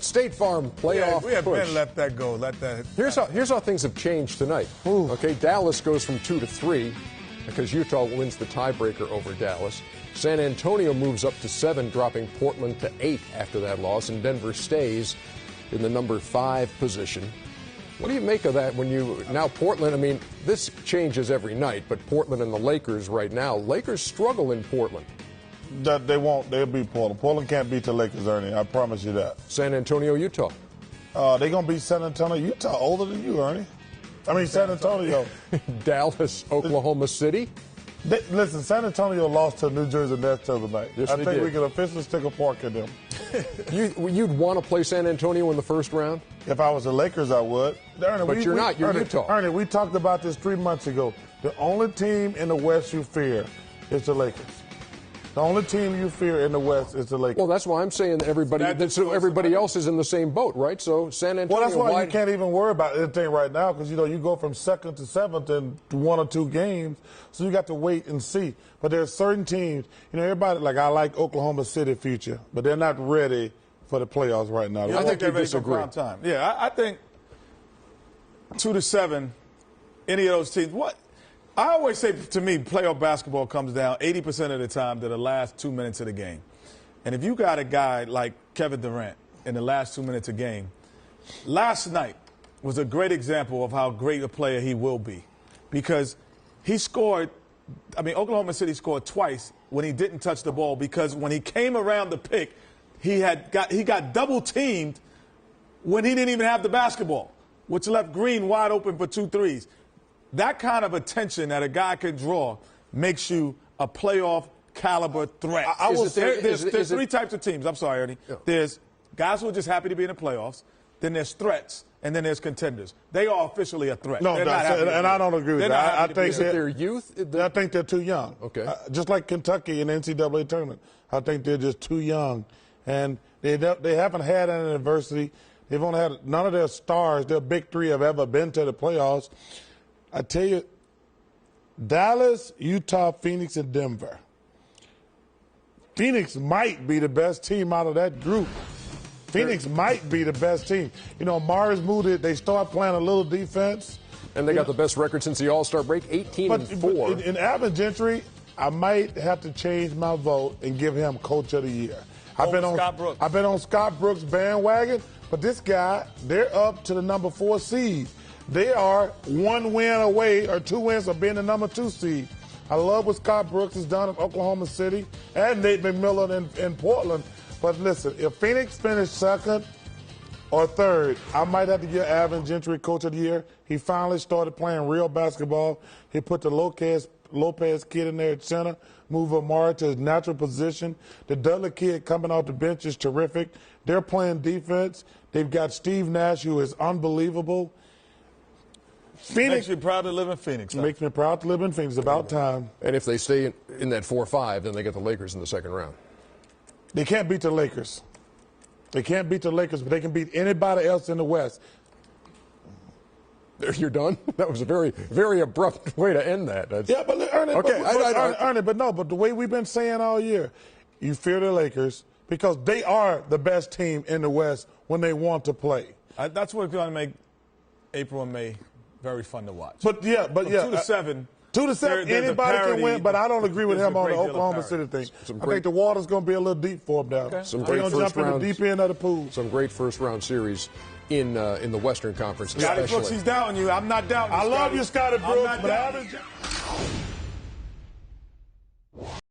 State Farm playoff we have push. been let that go. Let that. Here's how things have changed tonight. Ooh. Okay, Dallas goes from 2 to 3 because Utah wins the tiebreaker over Dallas. San Antonio moves up to 7, dropping Portland to 8 after that loss, and Denver stays in the number 5 position. What do you make of that when you now Portland? I mean, this changes every night, but Portland and the Lakers right now. Lakers struggle in Portland. That they won't. They'll beat Portland. Portland can't beat the Lakers, Ernie. I promise you that. San Antonio, Utah. They're gonna beat San Antonio. Utah older than you, Ernie. I mean San Antonio. Dallas, Oklahoma City. Listen, San Antonio lost to New Jersey Nets the other night. Yes, I they think did. we can officially stick a fork in them. You'd want to play San Antonio in the first round? If I was the Lakers, I would. Ernie, But you're not. You're Ernie, Utah. Ernie, we talked about this 3 months ago. The only team in the West you fear is the Lakers. The only team you fear in the West is the Lakers. Well, that's why I'm saying that everybody else is in the same boat, right? So San Antonio. Well, that's why you can't even worry about anything right now because, you go from 2nd to 7th in 1 or 2 games. So you got to wait and see. But there are certain teams, everybody, like I like Oklahoma City future, but they're not ready for the playoffs right now. I think you they're ready for disagree. prime time. Yeah, I think 2 to 7, any of those teams. What I always say to me, playoff basketball comes down 80% of the time to the last 2 minutes of the game. And if you got a guy like Kevin Durant in the last 2 minutes of the game, last night was a great example of how great a player he will be. Because he scored, Oklahoma City scored twice when he didn't touch the ball because when he came around the pick, he got double teamed when he didn't even have the basketball, which left Green wide open for 2 threes. That kind of attention that a guy can draw makes you a playoff caliber threat. There's 3 types of teams. I'm sorry, Ernie. Yeah. There's guys who are just happy to be in the playoffs. Then there's threats, and then there's contenders. They are officially a threat. No, and I don't agree with that. I think their youth. I think they're too young. Okay. Just like Kentucky in the NCAA tournament, I think they're just too young, and they haven't had any adversity. They've only had none of their stars, their big 3, have ever been to the playoffs. I tell you, Dallas, Utah, Phoenix, and Denver. Phoenix might be the best team out of that group. Phoenix might be the best team. Mars Moody, they start playing a little defense. And they got the best record since the All-Star break, 18-4. But in Alvin Gentry, I might have to change my vote and give him Coach of the Year. I've been on Scott Brooks' bandwagon, but this guy, they're up to the number 4 seed. They are 1 win away or 2 wins of being the number 2 seed. I love what Scott Brooks has done in Oklahoma City and Nate McMillan in Portland. But listen, if Phoenix finished 2nd or 3rd, I might have to give Alvin Gentry Coach of the Year. He finally started playing real basketball. He put the Lopez kid in there at center, move Amari to his natural position. The Dudley kid coming off the bench is terrific. They're playing defense. They've got Steve Nash, who is unbelievable. Phoenix makes you proud to live in Phoenix. Huh? Makes me proud to live in Phoenix. About time. And if they stay in that 4-5, then they get the Lakers in the second round. They can't beat the Lakers. They can't beat the Lakers, but they can beat anybody else in the West. You're done? That was a very, very abrupt way to end that. Yeah, but Ernie, okay, Ernie, but the way we've been saying all year, you fear the Lakers because they are the best team in the West when they want to play. That's what's going to make April and May very fun to watch. But 2 to 7. 2 to 7, anybody can win, but I don't agree with him on the Oklahoma City thing. I think the water's going to be a little deep for him now. Okay. They're going to jump in the deep end of the pool. Some great first-round series in the Western Conference. Scotty Brooks, he's doubting you. I'm not doubting you, I love you, Scotty Brooks, but